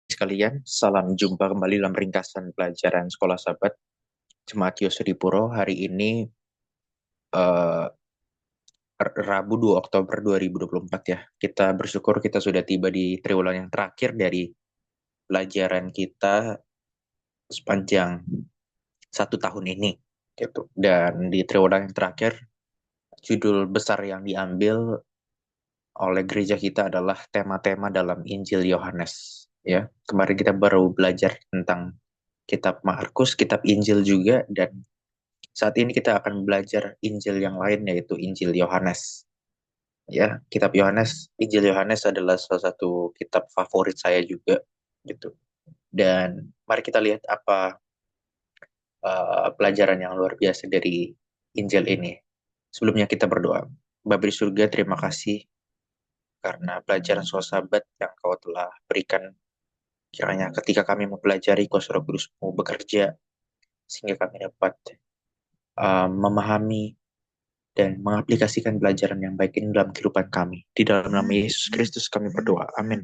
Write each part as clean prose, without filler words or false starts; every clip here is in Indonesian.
sekalian, salam jumpa kembali dalam ringkasan pelajaran Sekolah Sahabat Jemaat Yosudipuro. Hari ini eh, Rabu 2 Oktober 2024 ya. Kita bersyukur kita sudah tiba di triwulan yang terakhir dari pelajaran kita sepanjang 1 tahun ini gitu. Dan di triwulan yang terakhir, judul besar yang diambil oleh gereja kita adalah tema-tema dalam Injil Yohanes. Ya, kemarin kita baru belajar tentang kitab Markus, kitab Injil juga, dan saat ini kita akan belajar Injil yang lain yaitu Injil Yohanes. Ya, kitab Yohanes, Injil Yohanes adalah salah satu kitab favorit saya juga gitu. Dan mari kita lihat apa pelajaran yang luar biasa dari Injil ini. Sebelumnya kita berdoa. Bapa di surga, terima kasih karena pelajaran soal sahabat yang kau telah berikan. Kiranya ketika kami mempelajari, kau suruh kudusmu bekerja sehingga kami dapat memahami dan mengaplikasikan pelajaran yang baik ini dalam kehidupan kami. Di dalam nama Yesus Kristus kami berdoa. Amin.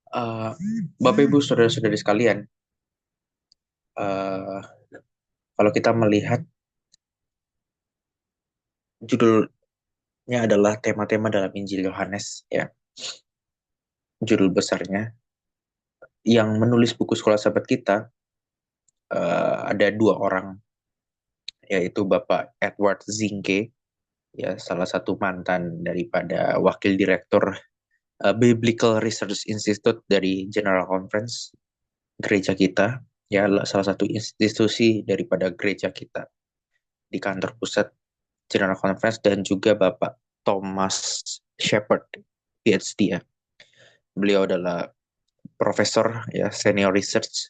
Uh, Bapak Ibu Saudara-saudari sekalian, uh, kalau kita melihat judulnya adalah tema-tema dalam Injil Yohanes, ya, judul besarnya. Yang menulis buku sekolah sahabat kita ada dua orang, yaitu Bapak Edward Zinke, ya, salah satu mantan daripada wakil direktur Biblical Research Institute dari General Conference gereja kita, ya, salah satu institusi daripada gereja kita di kantor pusat General Conference, dan juga Bapak Thomas Shepard, PhD, ya. Beliau adalah profesor, ya, senior research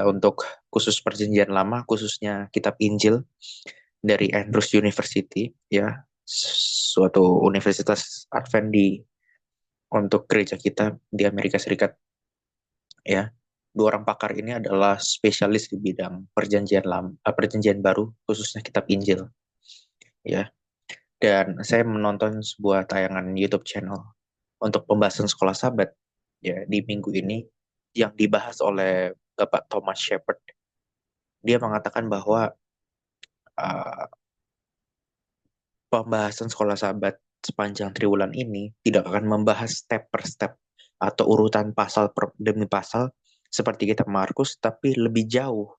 untuk khusus perjanjian lama, khususnya kitab Injil dari Andrews University, ya, suatu universitas Advent untuk gereja kita di Amerika Serikat, ya. Dua orang pakar ini adalah spesialis di bidang perjanjian lama, perjanjian baru, khususnya kitab Injil, ya. Dan saya menonton sebuah tayangan YouTube channel untuk pembahasan sekolah sahabat, ya, di minggu ini yang dibahas oleh Bapak Thomas Shepard. Dia mengatakan bahwa uh, pembahasan sekolah sahabat sepanjang triwulan ini tidak akan membahas step per step atau urutan pasal demi pasal seperti kitab Markus, tapi lebih jauh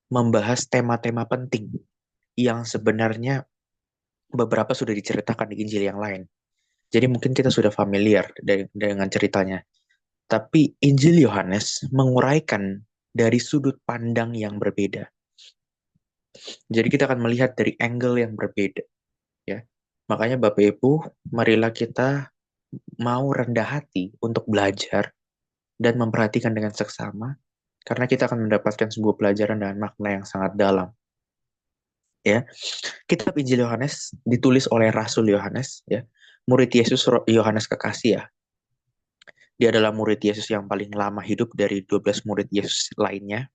membahas tema-tema penting yang sebenarnya beberapa sudah diceritakan di Injil yang lain. Jadi mungkin kita sudah familiar dengan ceritanya. Tapi Injil Yohanes menguraikan dari sudut pandang yang berbeda. Jadi kita akan melihat dari angle yang berbeda, ya. Makanya Bapak Ibu, marilah kita mau rendah hati untuk belajar dan memperhatikan dengan seksama, karena kita akan mendapatkan sebuah pelajaran dan makna yang sangat dalam, ya. Kitab Injil Yohanes ditulis oleh Rasul Yohanes, ya, murid Yesus Yohanes kekasih, ya. Dia adalah murid Yesus yang paling lama hidup dari 12 murid Yesus lainnya.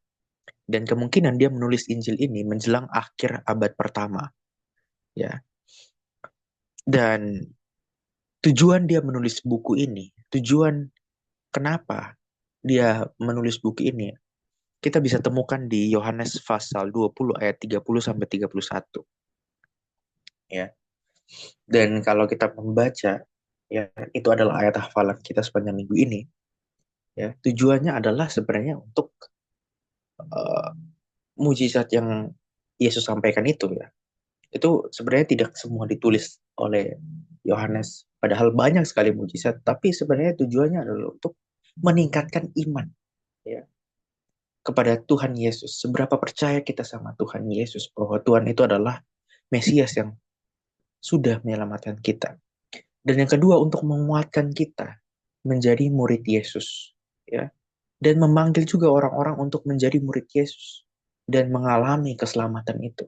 Dan kemungkinan dia menulis Injil ini menjelang akhir abad pertama, ya. Dan tujuan dia menulis buku ini, tujuan kenapa dia menulis buku ini, kita bisa temukan di Yohanes pasal 20 ayat 30 sampai 31, ya. Dan kalau kita membaca, ya, itu adalah ayat hafalan kita sepanjang minggu ini, ya. Tujuannya adalah sebenarnya untuk uh, mujizat yang Yesus sampaikan itu, ya. Itu sebenarnya tidak semua ditulis oleh Yohanes. Padahal banyak sekali mujizat, tapi sebenarnya tujuannya adalah untuk meningkatkan iman, ya, kepada Tuhan Yesus. Seberapa percaya kita sama Tuhan Yesus bahwa Tuhan itu adalah Mesias yang sudah menyelamatkan kita. Dan yang kedua, untuk menguatkan kita menjadi murid Yesus, ya, dan memanggil juga orang-orang untuk menjadi murid Yesus dan mengalami keselamatan itu,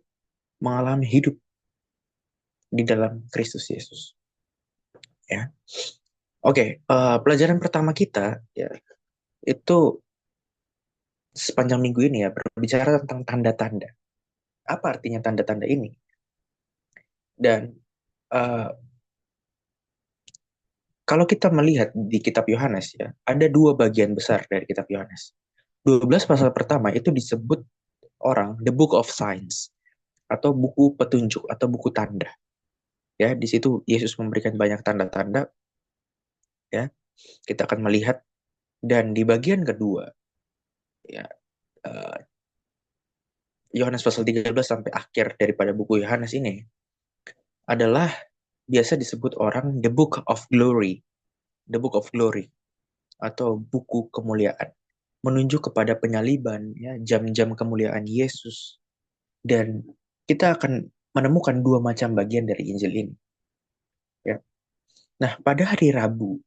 mengalami hidup di dalam Kristus Yesus, ya. Oke, pelajaran pertama kita, ya, itu sepanjang minggu ini, ya, berbicara tentang tanda-tanda. Apa artinya tanda-tanda ini? Dan uh, Kalau kita melihat di kitab Yohanes ya, ada dua bagian besar dari kitab Yohanes. 12 pasal pertama itu disebut orang the book of signs atau buku petunjuk atau buku tanda. Ya, di situ Yesus memberikan banyak tanda-tanda ya. Kita akan melihat dan di bagian kedua ya eh, Yohanes pasal 13 sampai akhir daripada buku Yohanes ini adalah biasa disebut orang the book of glory, the book of glory atau buku kemuliaan, menunjuk kepada penyaliban ya, jam-jam kemuliaan Yesus. Dan kita akan menemukan dua macam bagian dari Injil ini ya. Nah, pada hari Rabu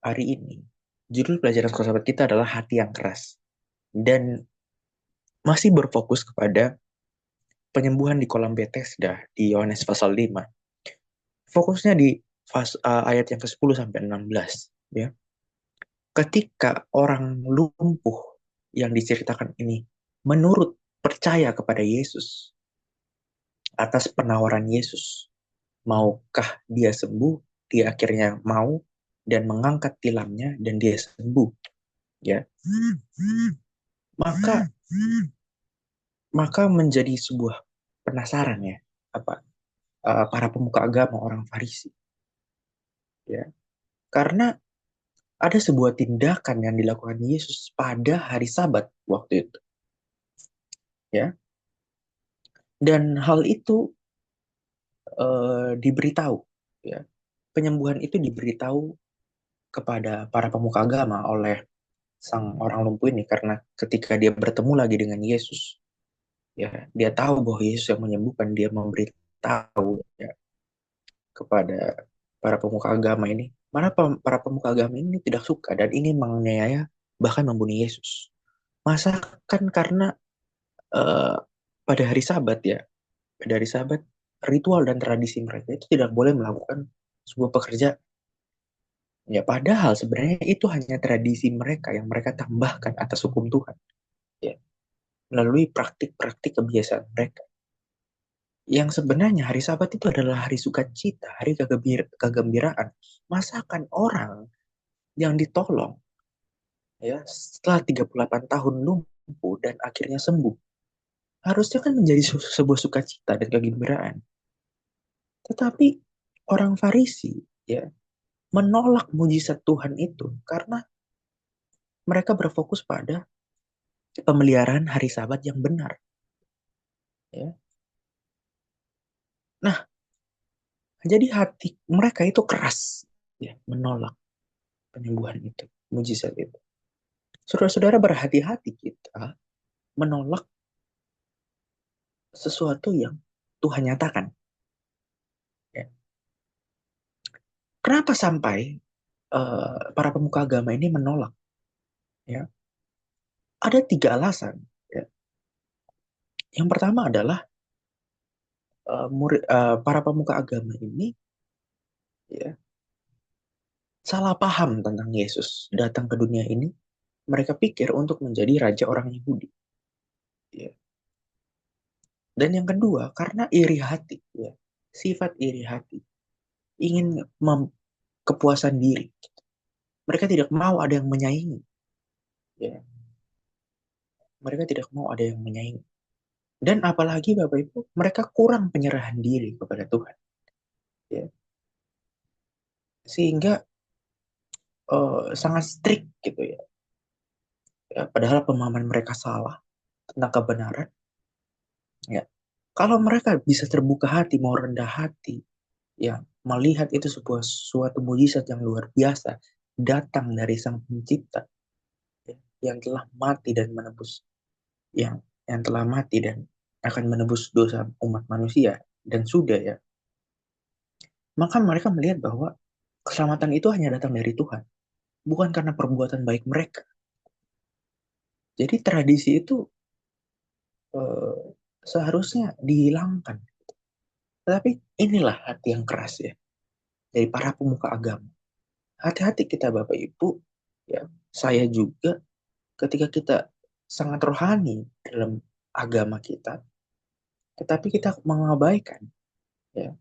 hari ini judul pelajaran sekolah sahabat kita adalah hati yang keras dan masih berfokus kepada penyembuhan di kolam Bethesda di Yohanes pasal 5. Fokusnya di ayat yang ke-10 sampai 16 ya. Ketika orang lumpuh yang diceritakan ini menurut percaya kepada Yesus atas penawaran Yesus, maukah dia sembuh? Dia akhirnya mau dan mengangkat tilamnya dan dia sembuh ya. Maka maka menjadi sebuah penasaran ya, apa para pemuka agama orang Farisi ya. Karena ada sebuah tindakan yang dilakukan Yesus pada hari Sabat waktu itu ya. Dan hal itu diberitahu ya. Penyembuhan itu diberitahu kepada para pemuka agama oleh sang orang lumpuh ini karena ketika dia bertemu lagi dengan Yesus ya, dia tahu bahwa Yesus yang menyembuhkan, dia memberitahu ya, kepada para pemuka agama ini. Mana para pemuka agama ini tidak suka dan ini menganiaya bahkan membunuh Yesus. Masa kan karena eh, pada hari Sabat ya, pada hari Sabat ritual dan tradisi mereka itu tidak boleh melakukan sebuah pekerjaan. Ya, padahal sebenarnya itu hanya tradisi mereka yang mereka tambahkan atas hukum Tuhan, ya, melalui praktik-praktik kebiasaan mereka. Yang sebenarnya hari Sabat itu adalah hari sukacita, hari kegembiraan. Masakan orang yang ditolong, ya, setelah 38 tahun lumpuh dan akhirnya sembuh, harusnya kan menjadi sebuah sukacita dan kegembiraan. Tetapi orang Farisi, ya, menolak mujizat Tuhan itu karena mereka berfokus pada pemeliharaan hari Sabat yang benar. Ya. Nah, jadi hati mereka itu keras, ya, menolak penyembuhan itu, mujizat itu. Saudara-saudara berhati-hati kita menolak sesuatu yang Tuhan nyatakan. Ya. Kenapa sampai para pemuka agama ini menolak? Ya, ada tiga alasan. Ya. Yang pertama adalah para pemuka agama ini ya salah paham tentang Yesus datang ke dunia ini. Mereka pikir untuk menjadi raja orang Yahudi. Ya. Dan yang kedua, karena iri hati, ya, sifat iri hati, ingin kepuasan diri. Mereka tidak mau ada yang menyaingi. Ya. Mereka tidak mau ada yang menyaingi. Dan apalagi Bapak Ibu, mereka kurang penyerahan diri kepada Tuhan. Ya. Sehingga sangat strict gitu ya. Ya. Padahal pemahaman mereka salah tentang kebenaran. Ya. Kalau mereka bisa terbuka hati, mau rendah hati, ya, melihat itu sebuah suatu mujizat yang luar biasa datang dari Sang Pencipta ya, yang telah mati dan menebus yang telah mati dan akan menebus dosa umat manusia dan sudah ya, maka mereka melihat bahwa keselamatan itu hanya datang dari Tuhan, bukan karena perbuatan baik mereka. Jadi tradisi itu eh, seharusnya dihilangkan. Tetapi inilah hati yang keras ya dari para pemuka agama. Hati-hati kita Bapak Ibu, ya, saya juga ketika kita sangat rohani dalam agama kita, tetapi kita mengabaikan ya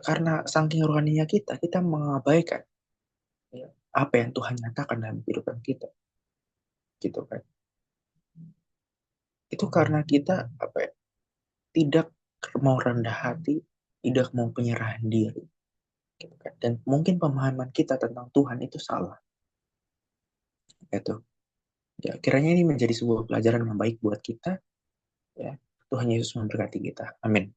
karena saking rohaninya kita mengabaikan ya, apa yang Tuhan nyatakan dalam kehidupan kita, gitu kan. Itu karena kita apa ya, tidak mau rendah hati, tidak mau penyerahan diri, gitu kan. Dan mungkin pemahaman kita tentang Tuhan itu salah, gitu. Ya, kiranya ini menjadi sebuah pelajaran yang baik buat kita, ya. Tuhan Yesus memberkati kita. Amin.